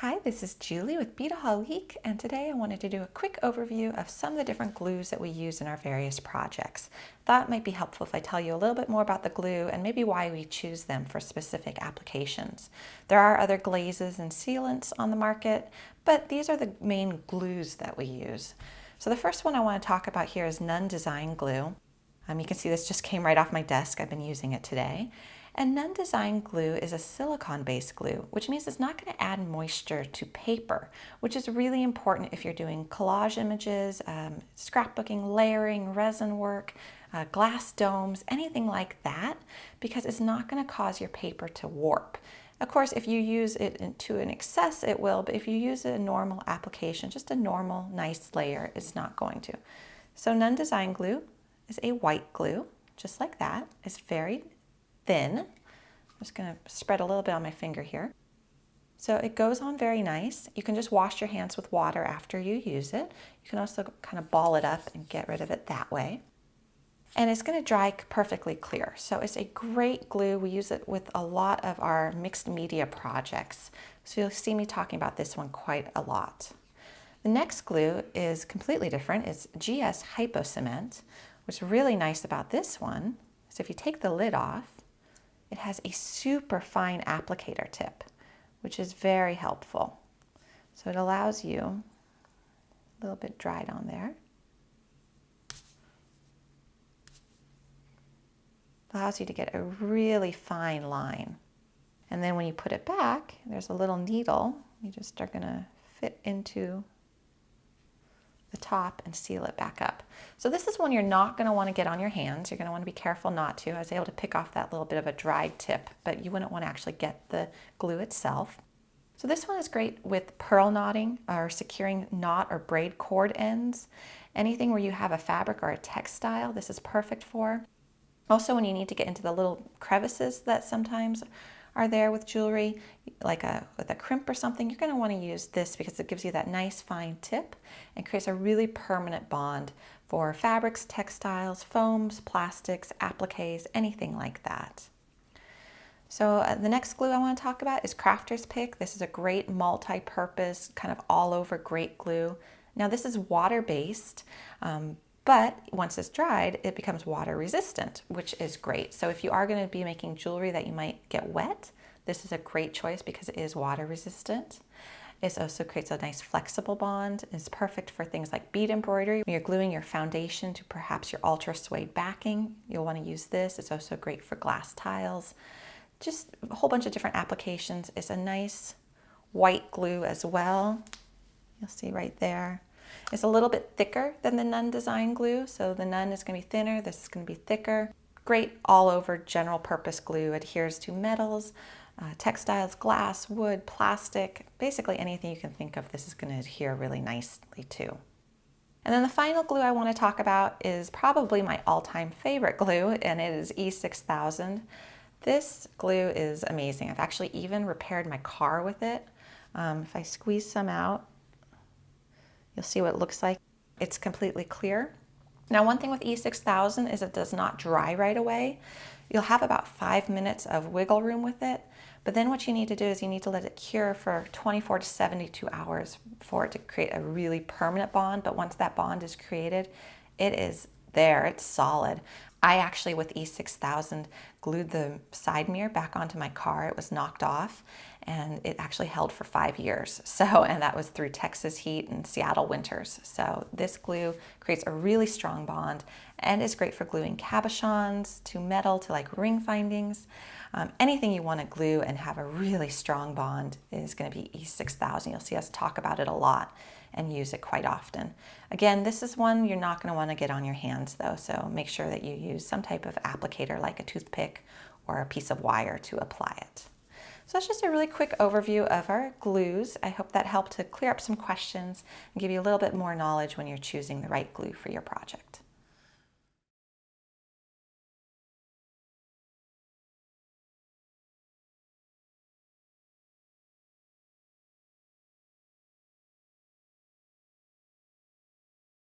Hi, this is Julie with Beadaholique, and today I wanted to do a quick overview of some of the different glues that we use in our various projects. Thought it might be helpful if I tell you a little bit more about the glue and maybe why we choose them for specific applications. There are other glazes and sealants on the market, but these are the main glues that we use. So the first one I want to talk about here is Nunn Design Glue. You can see this just came right off my desk. I've been using it today. And Nunn Design Glue is a silicone-based glue, which means it's not going to add moisture to paper, which is really important if you're doing collage images, scrapbooking, layering, resin work, glass domes, anything like that, because it's not going to cause your paper to warp. Of course, if you use it to an excess, it will, but if you use a normal application, just a normal, nice layer, it's not going to. So Nunn Design Glue is a white glue, just like that. It's very thin. I'm just going to spread a little bit on my finger here. So it goes on very nice. You can just wash your hands with water after you use it. You can also kind of ball it up and get rid of it that way. And it's going to dry perfectly clear. So it's a great glue. We use it with a lot of our mixed media projects. So you'll see me talking about this one quite a lot. The next glue is completely different. It's GS Hypo-Cement. What's really nice about this one is if you take the lid off, it has a super fine applicator tip, which is very helpful. So it allows you a little bit dried on there. Allows you to get a really fine line. And then when you put it back, there's a little needle. You just are going to fit into the top and seal it back up. So this is one you're not going to want to get on your hands. You're going to want to be careful not to. I was able to pick off that little bit of a dried tip, but you wouldn't want to actually get the glue itself. So this one is great with pearl knotting or securing knot or braid cord ends. Anything where you have a fabric or a textile, this is perfect for. Also, when you need to get into the little crevices that sometimes are there with jewelry, like with a crimp or something, you're going to want to use this because it gives you that nice fine tip and creates a really permanent bond for fabrics, textiles, foams, plastics, appliques, anything like that. So the next glue I want to talk about is Crafter's Pick. This is a great multi-purpose, kind of all over great glue. Now this is water-based, but once it's dried, it becomes water resistant, which is great. So if you are going to be making jewelry that you might get wet, this is a great choice because it is water resistant. It also creates a nice flexible bond. It's perfect for things like bead embroidery. When you're gluing your foundation to perhaps your ultra suede backing, you'll want to use this. It's also great for glass tiles. Just a whole bunch of different applications. It's a nice white glue as well. You'll see right there. It's a little bit thicker than the Nunn Design Glue, so the Nunn is going to be thinner, this is going to be thicker. Great all over general purpose glue, adheres to metals, textiles, glass, wood, plastic, basically anything you can think of, this is going to adhere really nicely to. And then the final glue I want to talk about is probably my all-time favorite glue, and it is E6000. This glue is amazing. I've actually even repaired my car with it. If I squeeze some out, you'll see what it looks like. It's completely clear. Now, one thing with E6000 is it does not dry right away. You'll have about 5 minutes of wiggle room with it, but then what you need to do is you need to let it cure for 24 to 72 hours for it to create a really permanent bond. But once that bond is created, it is there, it's solid. I actually, with E6000, glued the side mirror back onto my car. It was knocked off and it actually held for 5 years. And that was through Texas heat and Seattle winters. So this glue creates a really strong bond and is great for gluing cabochons to metal, to like ring findings. Anything you want to glue and have a really strong bond is going to be E6000. You'll see us talk about it a lot and use it quite often. Again, this is one you're not going to want to get on your hands though, so make sure that you use some type of applicator like a toothpick or a piece of wire to apply it. So that's just a really quick overview of our glues. I hope that helped to clear up some questions and give you a little bit more knowledge when you're choosing the right glue for your project.